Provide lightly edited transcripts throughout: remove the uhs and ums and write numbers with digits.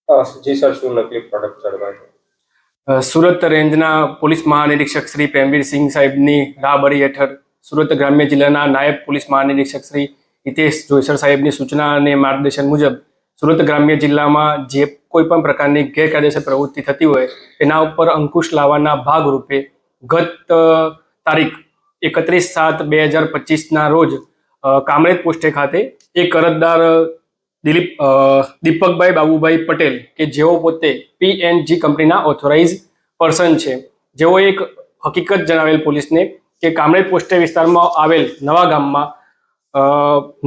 જી sir, શું નકલી product ઝડપાય? Surat રેન્જના પોલીસ મહાનિરીક્ષક શ્રી પ્રેમવીરસિંહ સાહેબની રાહબરી હેઠળ સુરત ગ્રામ્ય જિલ્લાના નાયબ પોલીસ મહાનિરીક્ષક શ્રી હિતેશ જોઈસર સાહેબની સૂચના અને માર્ગદર્શન મુજબ સુરત ગ્રામ્ય જિલ્લામાં જે કોઈ પણ પ્રકારની ગેરકાયદેસર પ્રવૃત્તિ થતી હોય તેના ઉપર અંકુશ લાવવાના ભાગરૂપે ગત તારીખ 31/7/2025ના રોજ કામરેજ પોસ્ટે ખાતે એક અરજદાર દીપકભાઈ બાબુભાઈ પટેલ કે જેઓ પોતે PNG કંપનીના ઓથોરાઇઝ પર્સન છે, જેઓ એક હકીકત જણાવેલ પોલીસને કે કામરેજ પોસ્ટે વિસ્તારમાં આવેલ નવા ગામમાં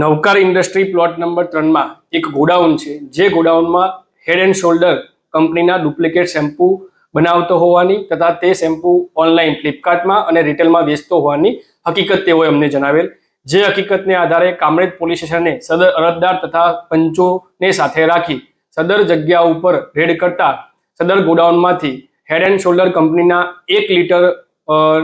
નવકાર ઇન્ડસ્ટ્રી પ્લોટ નંબર 3માં એક ગોડાઉન છે, જે ગોડાઉનમાં હેડ એન્ડ શોલ્ડર કંપનીના ડુપ્લિકેટ શેમ્પૂ બનાવતો હોવાની તથા તે શેમ્પૂ ઓનલાઈન ફ્લિપકાર્ટમાં અને રિટેલમાં વેચતો હોવાની હકીકત તેઓએ અમને જણાવેલ, જે હકીકતને આધારે કામરેજ પોલીસ સ્ટેશને સદર અરજદાર તથા પંચોને સાથે રાખી સદર જગ્યા ઉપર રેડ કરતા સદર ગોડાઉનમાંથી હેડ એન્ડ શોલ્ડર કંપનીના 1 લીટર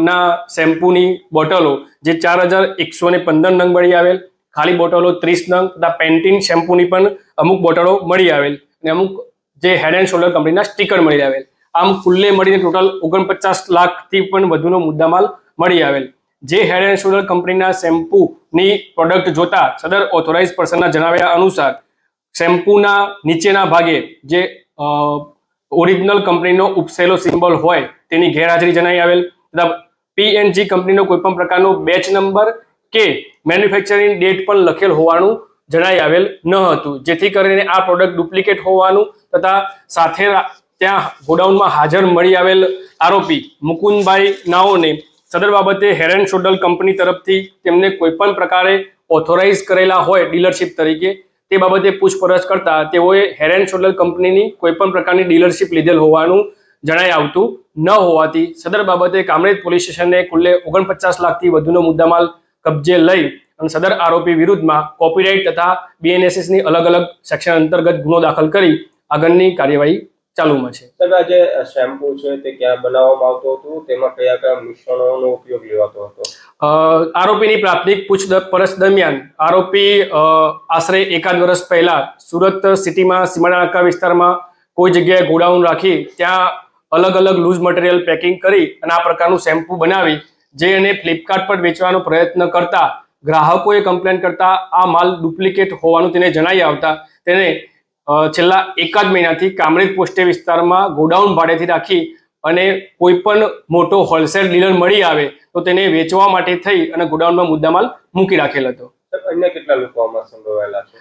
ના શેમ્પૂની બોટલો જે 4115 નંગ મળી આવેલ, ખાલી બોટલો 30 નંગ તથા પેન્ટીન શેમ્પૂની પણ અમુક બોટલો મળી આવેલ અને અમુક જે હેડ એન્ડ શોલ્ડર કંપનીના સ્ટીકર મળી આવેલ. આમ કુલ્લે મળીને ટોટલ 49 લાખથી પણ વધુનો મુદ્દામાલ મળી આવેલ. જે હેડ એન્ડ શોલ્ડર કંપનીના શેમ્પૂની પ્રોડક્ટ જોતા સદર ઓથોરાઇઝ પર્સનના જણાવ્યા અનુસાર શેમ્પૂના નીચેના ભાગે જે ઓરિજિનલ કંપનીનો ઉપસેલો સિમ્બોલ હોય તેની ગેરહાજરી જણાઈ આવેલ તથા PNG કંપનીનો કોઈ પણ પ્રકારનો બેચ નંબર કે મેન્યુફેક્ચરિંગ ડેટ પણ લખેલ હોવાનું જણાઈ આવેલ ન હતું, જેથી કરીને આ પ્રોડક્ટ ડુપ્લિકેટ હોવાનું તથા સાથે ત્યાં ગોડાઉનમાં હાજર મળી આવેલ આરોપી મુકુંદભાઈ નાઓને સદર બાબતે હેડ એન્ડ શોલ્ડર કંપની તરફથી તેમને કોઈ પણ પ્રકારે ઓથોરાઇઝ કરેલા હોય ડીલરશીપ તરીકે તે બાબતે પૂછપરછ કરતા તેઓએ હેડ એન્ડ શોલ્ડર કંપનીની કોઈ પણ પ્રકારની ડીલરશીપ લીધેલ હોવાનું જણાઈ આવતું ન હોવાથી સદર બાબતે કામરેજ પોલીસ સ્ટેશને કુલ્લે 49 લાખથી વધુનો મુદ્દામાલ કબજે લઈ અને સદર આરોપી વિરુદ્ધમાં કોપીરાઇટ તથા BNSS ની અલગ અલગ સેક્શન અંતર્ગત ગુનો દાખલ કરી આગળની કાર્યવાહી ચાલુમાં છે. સર, આ જે શેમ્પૂ છે તે ક્યાં બનાવવામાં આવતું હતું, તેમાં કયા કયા મિશ્રણોનો ઉપયોગ લેવાતો હતો? આરોપીની પ્રાથમિક પૂછપરછ દરમિયાન આરોપી આશરે 1 વર્ષ પહેલા સુરત સિટીમાં સીમાડા નાકા વિસ્તારમાં કોઈ જગ્યાએ ગોડાઉન રાખી ત્યાં અલગ અલગ લૂઝ મટીરિયલ પેકિંગ કરી અને આ પ્રકારનું શેમ્પૂ બનાવી જે એને ફ્લિપકાર્ટ પર વેચવાનો પ્રયત્ન કરતા ગ્રાહકોએ કમ્પ્લેન કરતા આ માલ ડુપ્લિકેટ હોવાનું તેને જણાઈ આવતા તેને છેલ્લા 1 મહિનાથી કામરેજ પોસ્ટે વિસ્તારમાં ગોડાઉન ભાડેથી રાખી અને કોઈ પણ મોટો હોલસેલ ડીલર મળી આવે તો તેને વેચવા માટે થઈ અને ગોડાઉનમાં મુદ્દામાલ મૂકી રાખેલ હતો. અન્ય કેટલા લોકો આમાં સંડોવાયેલા છે?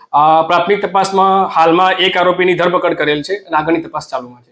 પ્રાથમિક તપાસમાં હાલમાં એક આરોપીની ધરપકડ કરેલ છે અને આગળની તપાસ ચાલુમાં છે.